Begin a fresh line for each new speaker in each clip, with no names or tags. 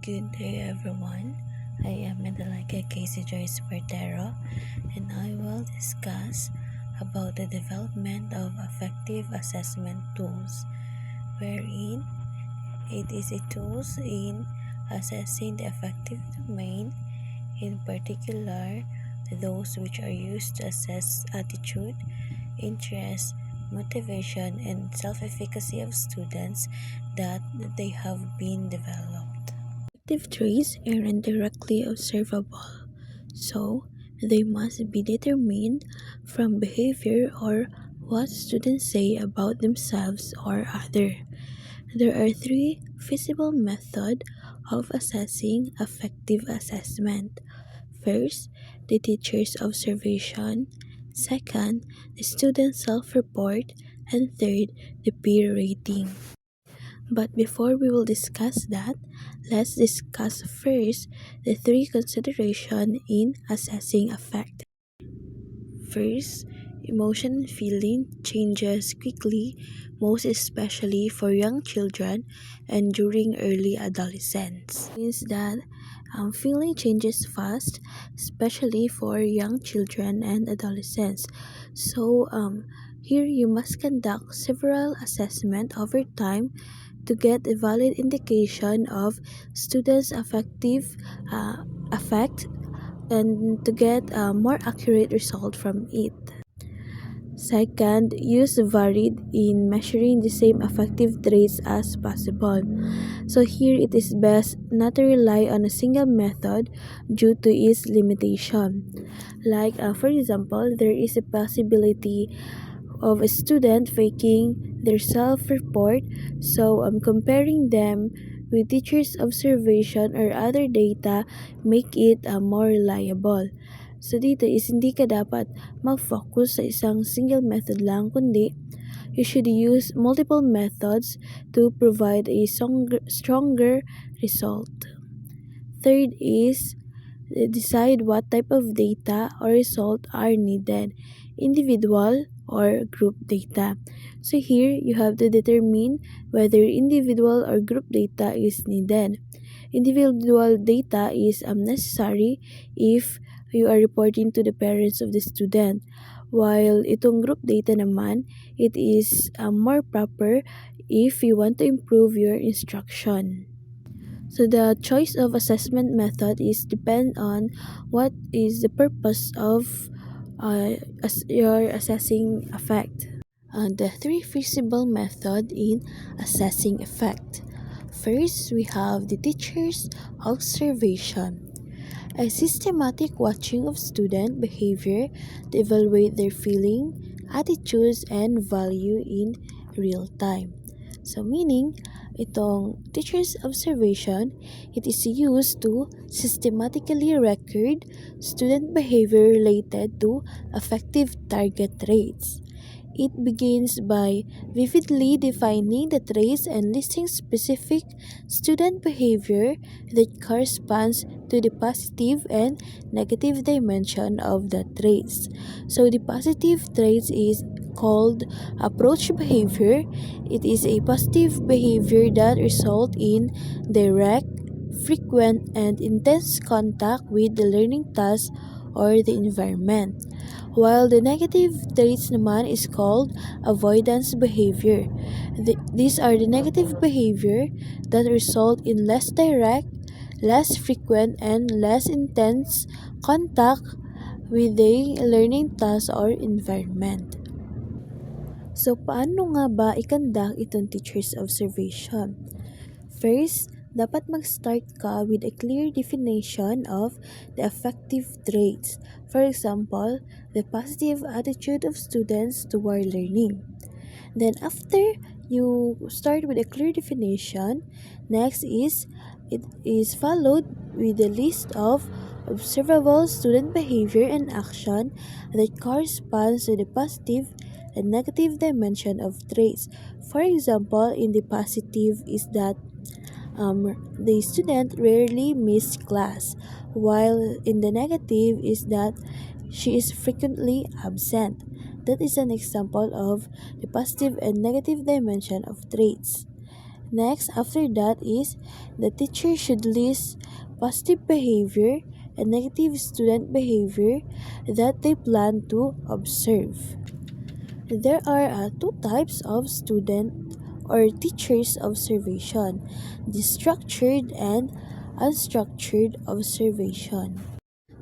Good day, everyone. I am Medalika Casey Joyce Portero, and I will discuss about the development of effective assessment tools, wherein it is a tools in assessing the affective domain, in particular those which are used to assess attitude, interest, motivation, and self-efficacy of students that they have been developed. Affective traits aren't directly observable, so they must be determined from behavior or what students say about themselves or other. There are three feasible methods of assessing affective assessment. First, the teacher's observation. Second, the student self-report. And third, the peer rating. But before we will discuss that, let's discuss first the three considerations in assessing affect. First, emotion and feeling changes quickly, most especially for young children and during early adolescence. Means that feeling changes fast, especially for young children and adolescents. So here you must conduct several assessments over time to get a valid indication of students' affective effect and to get a more accurate result from it. Second, use varied in measuring the same affective traits as possible. So here it is best not to rely on a single method due to its limitation. Like for example, there is a possibility of a student faking their self-report, so comparing them with teacher's observation or other data make it more reliable. So dito is hindi ka dapat mag-focus sa isang single method lang, kundi you should use multiple methods to provide a stronger result. Third is decide what type of data or result are needed, individual or group data. So here you have to determine whether individual or group data is needed. Individual data is necessary if you are reporting to the parents of the student, while itong group data naman, it is more proper if you want to improve your instruction. So the choice of assessment method is depend on what is the purpose of your assessing effect. The three feasible method in assessing effect. First, we have the teacher's observation. A systematic watching of student behavior to evaluate their feeling, attitudes, and value in real time. So meaning, itong teacher's observation, it is used to systematically record student behavior related to affective target traits. It begins by vividly defining the traits and listing specific student behavior that corresponds to the positive and negative dimension of the traits. So the positive traits is called approach behavior. It is a positive behavior that results in direct, frequent, and intense contact with the learning task or the environment. While the negative traits naman is called avoidance behavior. These are the negative behavior that result in less direct, less frequent, and less intense contact with the learning task or environment. So, paano nga ba ikandak itong teacher's observation? First, dapat mag-start ka with a clear definition of the affective traits. For example, the positive attitude of students toward learning. Then after you start with a clear definition, next is it is followed with a list of observable student behavior and action that corresponds to the positive and negative dimension of traits. For example, in the positive is that the student rarely missed class, while in the negative is that she is frequently absent. That is an example of the positive and negative dimension of traits. Next, after that is the teacher should list positive behavior and negative student behavior that they plan to observe. There are two types of student or teachers observation: the structured and unstructured observation.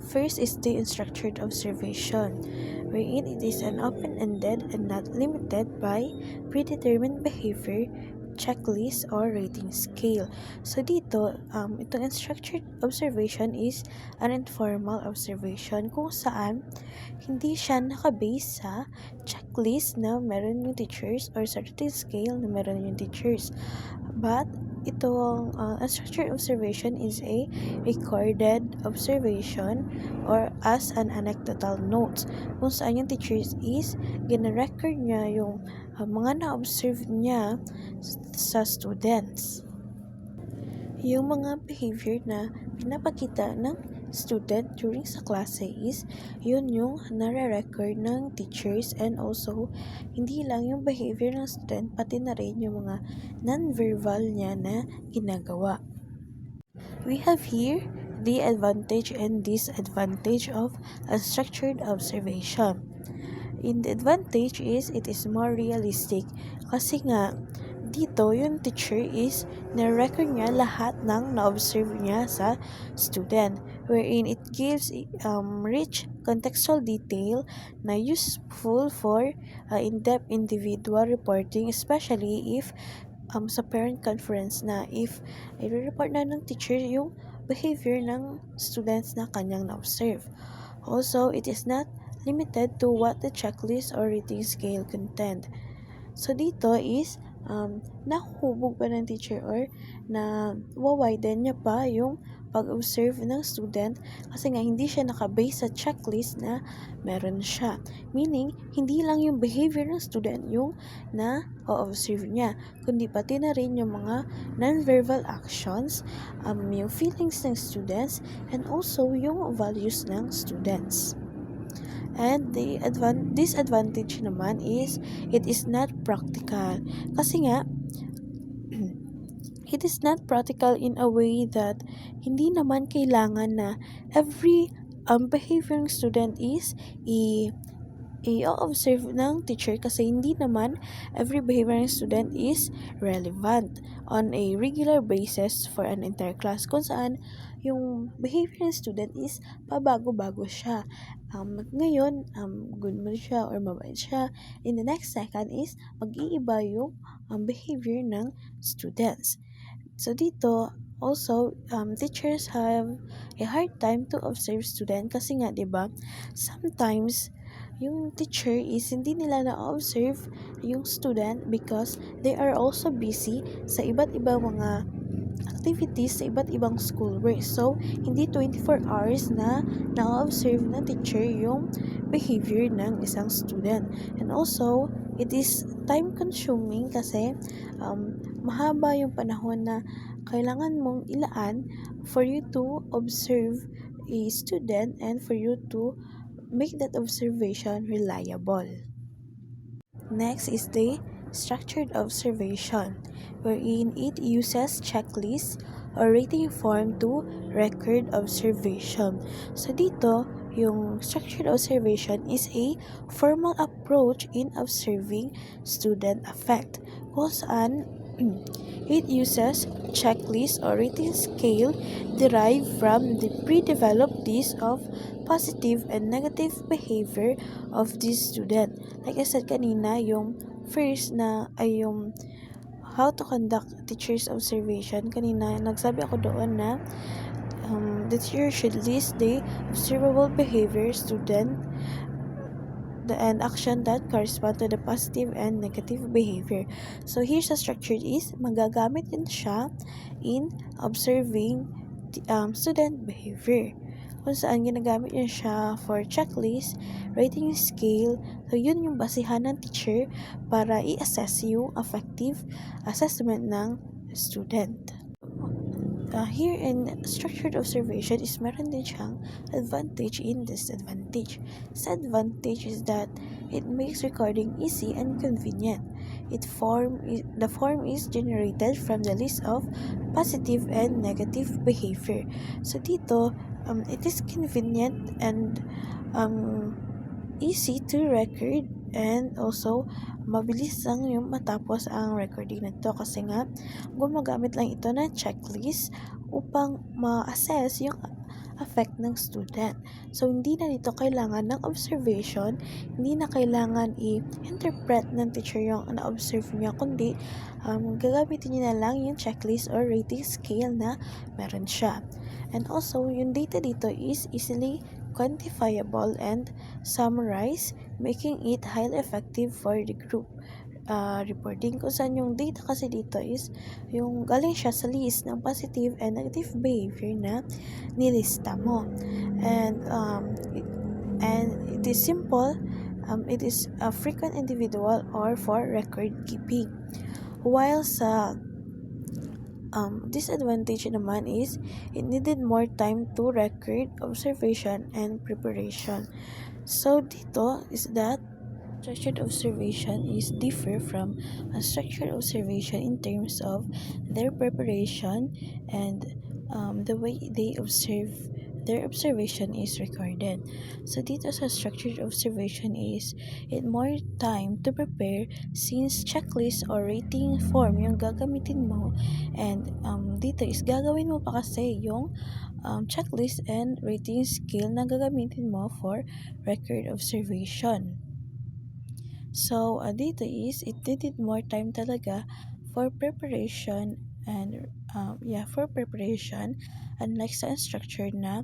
First is the unstructured observation, wherein it is an open-ended and not limited by predetermined behavior, checklist, or rating scale. So dito, itong unstructured observation is an informal observation kung saan hindi siya nakabase sa checklist na meron yung teachers or sa rating scale na meron yung teachers. But itong unstructured observation is a recorded observation or as an anecdotal notes kung saan yung teachers is gina-record niya yung mga na-observe niya sa students. Yung mga behavior na pinapakita ng student during sa klase is yun yung nare-record ng teachers, and also hindi lang yung behavior ng student pati na rin yung mga non-verbal niya na ginagawa. We have here the advantage and disadvantage of unstructured observation. In the advantage is it is more realistic kasi nga dito yung teacher is na-record niya lahat ng na-observe niya sa student, wherein it gives rich contextual detail na useful for in-depth individual reporting, especially if sa parent conference na if i-report na ng teacher yung behavior ng students na kanyang na-observe. Also, it is not limited to what the checklist or rating scale content. So dito is nahuhubog pa ng teacher or na widen niya pa yung pag-observe ng student kasi nga hindi siya nakabase sa checklist na meron siya. Meaning, hindi lang yung behavior ng student yung na-observe niya, kundi pati na rin yung mga non-verbal actions, yung feelings ng students, and also yung values ng students. And the disadvantage naman is it is not practical. Kasi nga, it is not practical in a way that hindi naman kailangan na every behavior ng student is i-observe ng teacher kasi hindi naman every behavior ng student is relevant on a regular basis for an entire class, kung saan yung behavior ng student is pabago-bago siya. Ngayon, good mood siya or mabait siya. In the next second is mag-iiba yung behavior ng students. So dito, also, teachers have a hard time to observe student kasi nga, 'di ba? Sometimes yung teacher is hindi nila na-observe yung student because they are also busy sa iba't ibang mga activities sa iba't ibang schoolwork. So, hindi 24 hours na na-observe ng teacher yung behavior ng isang student. And also, it is time-consuming kasi mahaba yung panahon na kailangan mong ilaan for you to observe a student and for you to make that observation reliable. Next is the structured observation, wherein it uses checklists or rating form to record observation. So dito, yung structured observation is a formal approach in observing student effect, kung saan it uses checklist or rating scale derived from the pre-developed list of positive and negative behavior of this student. Like I said kanina, yung first na ay yung how to conduct teacher's observation. Kanina, nagsabi ako doon na the teacher should list the observable behavior student and action that correspond to the positive and negative behavior. So here's the structure is magagamit din siya in observing student behavior, kung saan ginagamit niya siya for checklist, rating scale. So yun yung basihan ng teacher para i-assess yung effective assessment ng student. here in structured observation is meron din siyang advantage and disadvantage. Sa advantage is that it makes recording easy and convenient. The form is generated from the list of positive and negative behavior. So dito, it is convenient and easy to record, and also mabilis lang yung matapos ang recording na to kasi nga gumagamit lang ito ng checklist upang ma-assess yung effect ng student. So, hindi na dito kailangan ng observation, hindi na kailangan i-interpret ng teacher yung na-observe niya, kundi gagamitin niya na lang yung checklist or rating scale na meron siya. And also, yung data dito is easily quantifiable and summarized, making it highly effective for the group reporting, kung saan yung data kasi dito is yung galing siya sa list ng positive and negative behavior na nilista mo. And it is simple, it is a frequent individual or for record keeping. While sa disadvantage naman is it needed more time to record, observation, and preparation. So dito is that structured observation is differ from unstructured observation in terms of their preparation and the way they observe. Their observation is recorded. So dito sa structured observation is it more time to prepare since checklist or rating form yung gagamitin mo, and dito is gagawin mo pa kasi yung checklist and rating scale na gagamitin mo for record observation. So, dito is, it needed more time talaga for preparation and, for preparation, unlike sa unstructured na,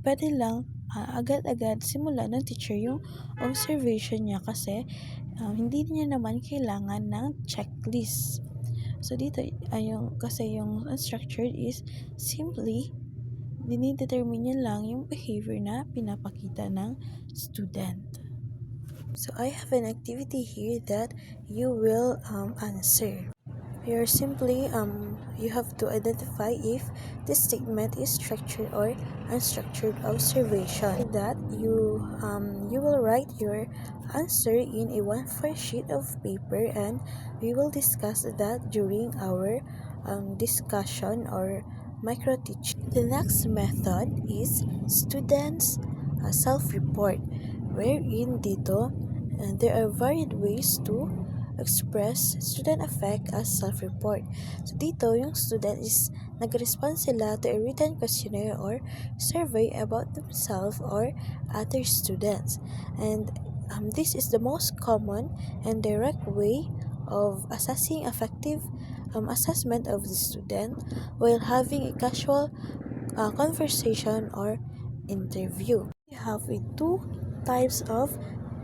pwede lang agad-agad simula ng teacher yung observation niya kasi hindi niya naman kailangan ng checklist. So, dito, kasi yung unstructured is simply, dinidetermine niya lang yung behavior na pinapakita ng student. So I have an activity here that you will answer. You're simply you have to identify if this statement is structured or unstructured observation. That you will write your answer in a 1/4 sheet of paper, and we will discuss that during our discussion or micro teaching. The next method is students self-report, wherein dito there are varied ways to express student affect as self-report. So dito, yung student is nag-respond sila to a written questionnaire or survey about themselves or other students. And this is the most common and direct way of assessing effective assessment of the student while having a casual conversation or interview. We have two types of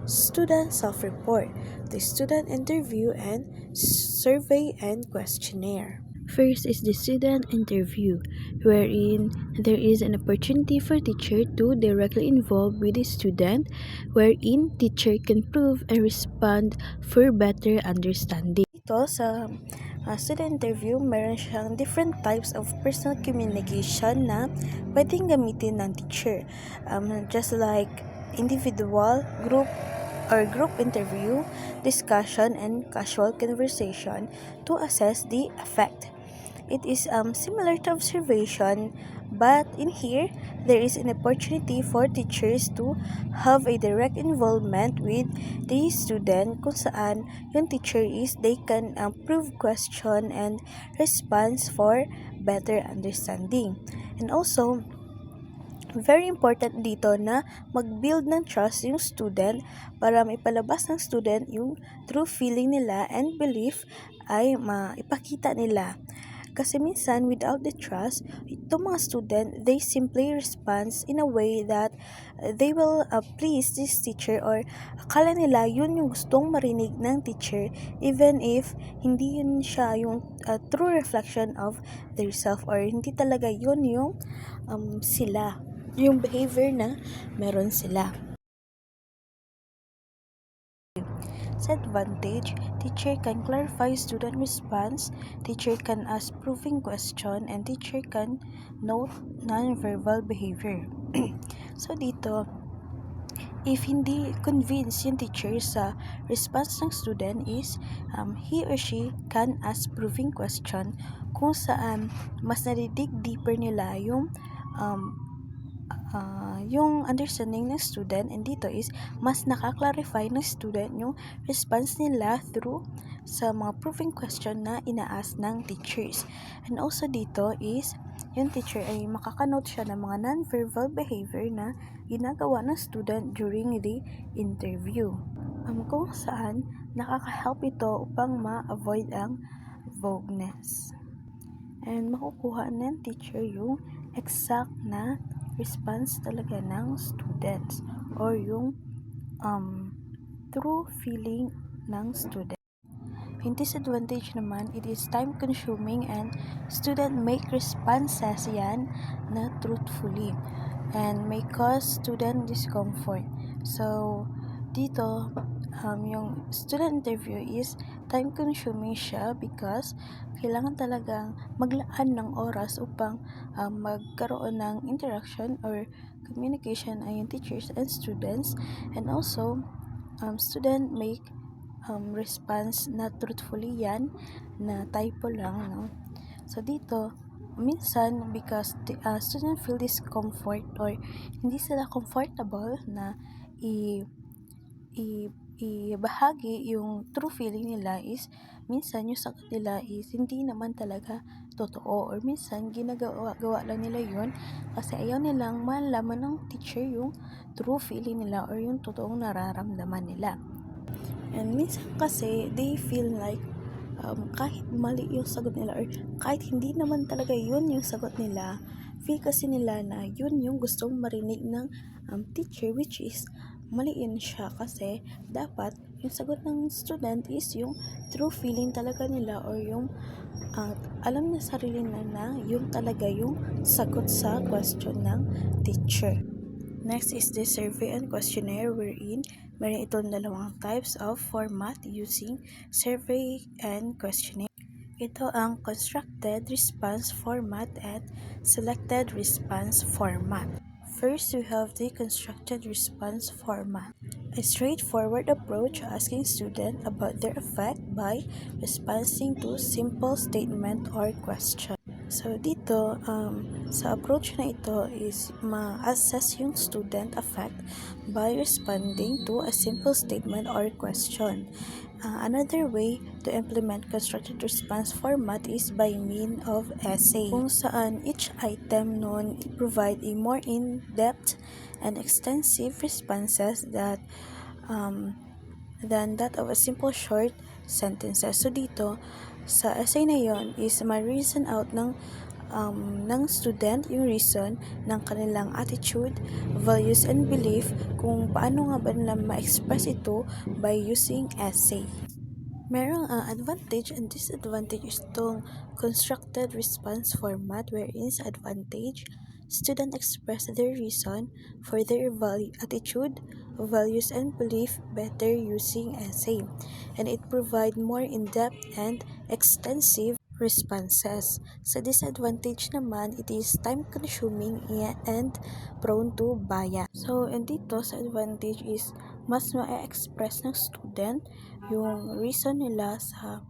student self-report: the student interview and survey and questionnaire. First is the student interview, wherein there is an opportunity for teacher to directly involve with the student, wherein teacher can prove and respond for better understanding. Ito sa student interview, meron siyang different types of personal communication na pwedeng gamitin ng teacher. Just like individual, group interview, discussion, and casual conversation to assess the effect. It is similar to observation, but in here, there is an opportunity for teachers to have a direct involvement with the student, kung saan yung teacher is they can prove question and response for better understanding. And also, very important dito na mag-build ng trust yung student para maipalabas ng student yung true feeling nila and belief ay maipakita nila. Kasi minsan, without the trust, itong mga student, they simply respond in a way that they will please this teacher, or akala nila yun yung gustong marinig ng teacher, even if hindi yun siya yung true reflection of their self, or hindi talaga yun yung sila, yung behavior na meron sila. Sa advantage,
teacher can clarify student response, teacher can ask proving question, and teacher can note non-verbal behavior. So dito, if hindi convinced yung teacher sa response ng student is he or she can ask proving question kung saan mas nadidig deeper nila yung understanding ng student, and dito is mas nakaklarify ng student yung response nila through sa mga proving question na ina-ask ng teachers. And also dito is yung teacher ay makakanote siya ng mga non-verbal behavior na ginagawa ng student during the interview. Kung saan nakaka-help ito upang ma-avoid ang vagueness. And makukuha ng teacher yung exact na response talaga ng students or yung true feeling ng student. In disadvantage naman, it is time consuming and student make responses yan na truthfully and may cause student discomfort. So dito yung student interview is time consuming siya because kailangan talagang maglaan ng oras upang magkaroon ng interaction or communication ay yung teachers and students, and also student make response na truthfully yan na typo lang, no? So dito minsan because the student feel discomfort or hindi sila comfortable na ibahagi yung true feeling nila is minsan yung sagot nila is hindi naman talaga totoo, or minsan ginagawa lang nila yun kasi ayaw nilang malaman ng teacher yung true feeling nila or yung totoong nararamdaman nila. And minsan kasi they feel like kahit mali yung sagot nila or kahit hindi naman talaga yun yung sagot nila, feel kasi nila na yun yung gustong marinig ng teacher, which is mali yun siya kasi dapat yung sagot ng student is yung true feeling talaga nila or yung alam na sarili na yun talaga yung sagot sa question ng teacher. Next is the survey and questionnaire wherein meron itong dalawang types of format using survey and questionnaire. Ito ang constructed response format at selected response format. First, we have the constructed response format, a straightforward approach asking students about their effect by responding to simple statement or question. So dito, sa approach na ito is ma-assess yung student effect by responding to a simple statement or question. Another way to implement constructed response format is by means of essay, kung saan each item nun provide a more in-depth and extensive responses than that of a simple short sentences. So dito, sa essay na yon is ma-reason out ng student yung reason ng kanilang attitude, values, and belief kung paano nga ba nila ma-express ito by using essay. Merong advantage and disadvantage itong constructed response format, wherein sa advantage, student express their reason for their attitude, values, and belief better using essay, and it provide more in-depth and extensive responses. Sa disadvantage naman, it is time-consuming and prone to bias. So, and dito sa advantage is mas ma-express ng student yung reason nila sa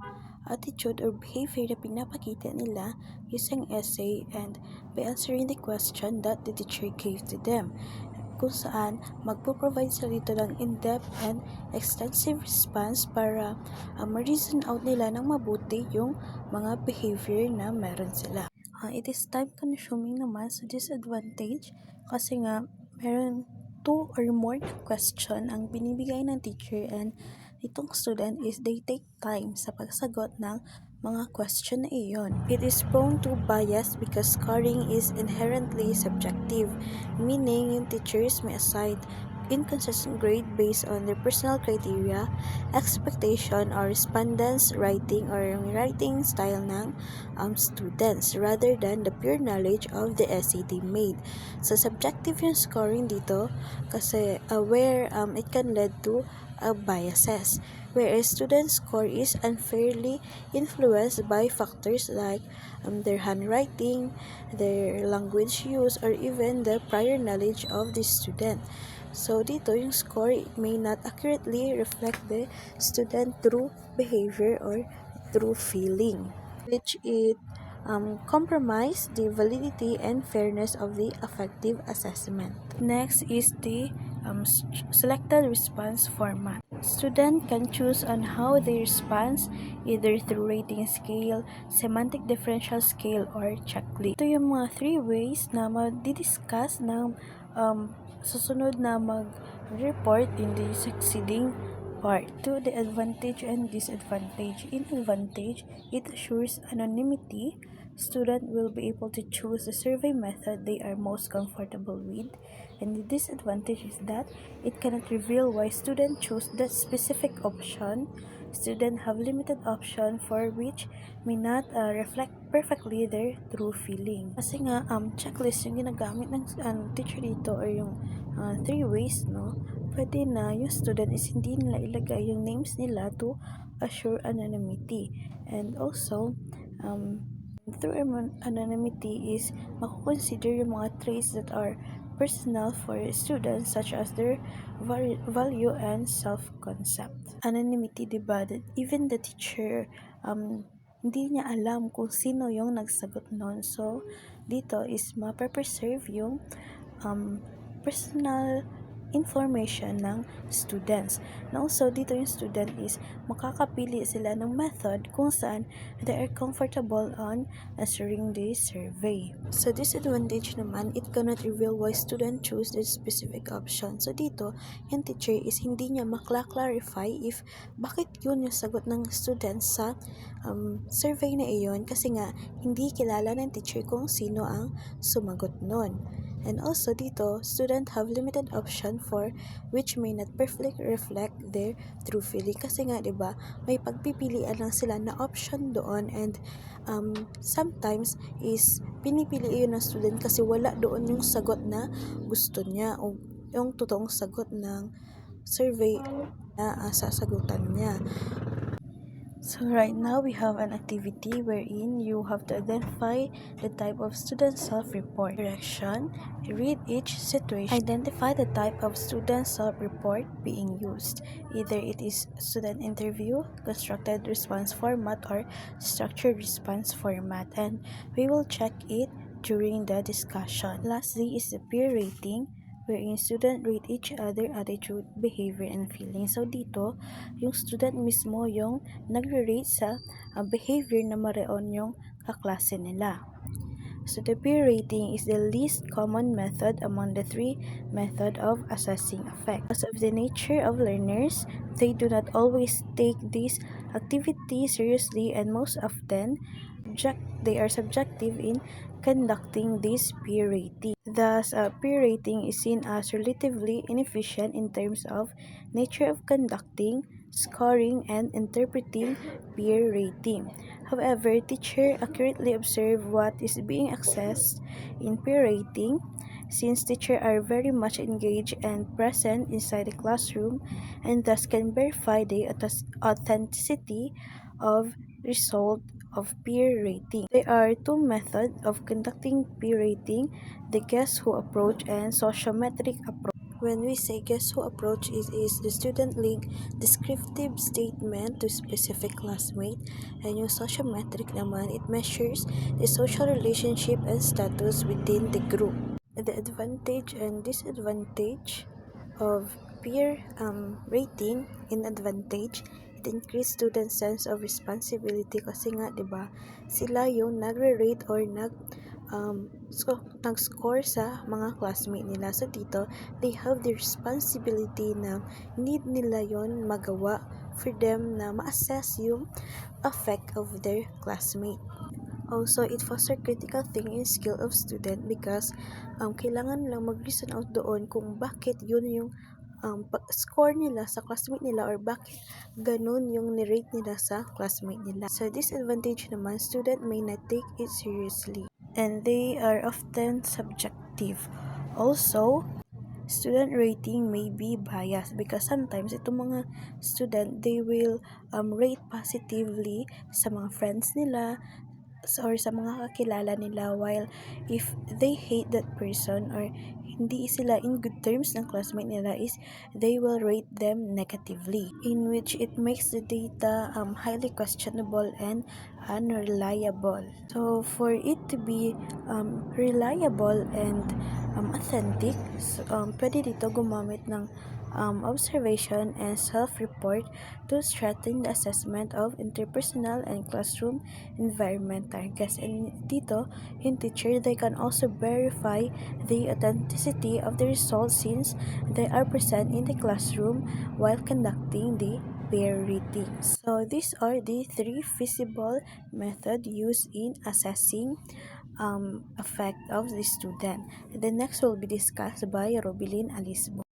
attitude or behavior na pinapakita nila using essay and by answering the question that the teacher gave to them, kung saan magpo-provide sila dito ng in-depth and extensive response para ma-reason out nila ng mabuti yung mga behavior na meron sila. It is time-consuming naman sa disadvantage kasi nga meron 2 or more question ang binibigay ng teacher, and itong student is they take time sa pagsagot ng mga question na iyon. It is prone to bias because scoring is inherently subjective, meaning yung teachers may assign inconsistent grade based on their personal criteria, expectation, or respondents' writing or writing style ng students rather than the pure knowledge of the essay they made. So subjective yung scoring dito kasi where it can lead to biases. whereas student score is unfairly influenced by factors like their handwriting, their language use, or even the prior knowledge of the student. So dito yung score may not accurately reflect the student true behavior or true feeling, which it compromise the validity and fairness of the affective assessment. Next is the selected response format. Student can choose on how they respond, either through rating scale, semantic differential scale, or checklist. Ito yung mga 3 ways na mag-discuss ng susunod na mag-report in the succeeding part. To the advantage and disadvantage. In advantage, it assures anonymity. Student will be able to choose the survey method they are most comfortable with. And the disadvantage is that it cannot reveal why student choose that specific option. Student have limited option for which may not reflect perfectly their true feeling. Kasi nga checklist yung ginagamit ng teacher dito or yung 3 ways, no? Pwede na yung student is hindi nila ilagay yung names nila to assure anonymity. And also, through anonymity is mako-consider yung mga traits that are personal for students such as their value and self-concept. Anonymity, diba? That even the teacher, hindi niya alam kung sino yung nagsagot nun. So, dito is ma-preserve yung personal information ng students. And also, dito yung student is makakapili sila ng method kung saan they are comfortable on answering the survey. So, disadvantage naman, it cannot reveal why student choose this specific option. So, dito, yung teacher is hindi niya makla-clarify if bakit yun yung sagot ng student sa survey na iyon kasi nga hindi kilala ng teacher kung sino ang sumagot nun. And also dito, student have limited option for which may not perfectly reflect their true feeling. Kasi nga, di ba, may pagpipilian lang sila na option doon and sometimes is pinipili yun ng student kasi wala doon yung sagot na gusto niya o yung totoong sagot ng survey na sasagutan niya. So right now we have an activity wherein you have to identify the type of student self-report. Direction: read each situation. Identify the type of student self-report being used. Either it is student interview, constructed response format, or structured response format, and we will check it during the discussion. Lastly is the peer rating, wherein student rate each other attitude, behavior, and feeling. So dito, yung student mismo yung nagre-rate sa behavior na mareon yung kaklase nila. So the peer rating is the least common method among the 3 method of assessing effect. Because of the nature of learners, they do not always take this activity seriously, and most often they are subjective in conducting this peer rating. Thus, peer rating is seen as relatively inefficient in terms of nature of conducting, scoring, and interpreting peer rating. However, teachers accurately observe what is being assessed in peer rating, since teachers are very much engaged and present inside the classroom and thus can verify the authenticity of result of peer rating. There are 2 methods of conducting peer rating: the guess who approach and sociometric approach. When we say guess who approach, is the student link descriptive statement to specific classmate, and yung sociometric naman, it measures the social relationship and status within the group. The advantage and disadvantage of peer rating: in advantage, it increase students' sense of responsibility kasi nga, di ba, sila yung nagre-rate or nag-score sa mga classmate nila. So dito, they have the responsibility na need nila yon magawa for them na ma-assess yung effect of their classmate. Also, it foster critical thinking skill of student because kailangan lang mag-reason out doon kung bakit yun yung score nila sa classmate nila or bakit ganun yung ni-rate nila sa classmate nila. Sa disadvantage naman, student may not take it seriously and they are often subjective. Also, student rating may be biased because sometimes itong mga student, they will rate positively sa mga friends nila or sa mga kakilala nila, while if they hate that person or hindi sila in good terms ng classmate nila, is they will rate them negatively, in which it makes the data highly questionable and unreliable. So for it to be reliable and authentic, pwede dito gumamit ng observation and self-report to strengthen the assessment of interpersonal and classroom environment targets. And dito, yung teacher, they can also verify the authenticity of the results since they are present in the classroom while conducting the peer ratings. So these are the 3 feasible method used in assessing effect of the student. The next will be discussed by Robilin Alisbo.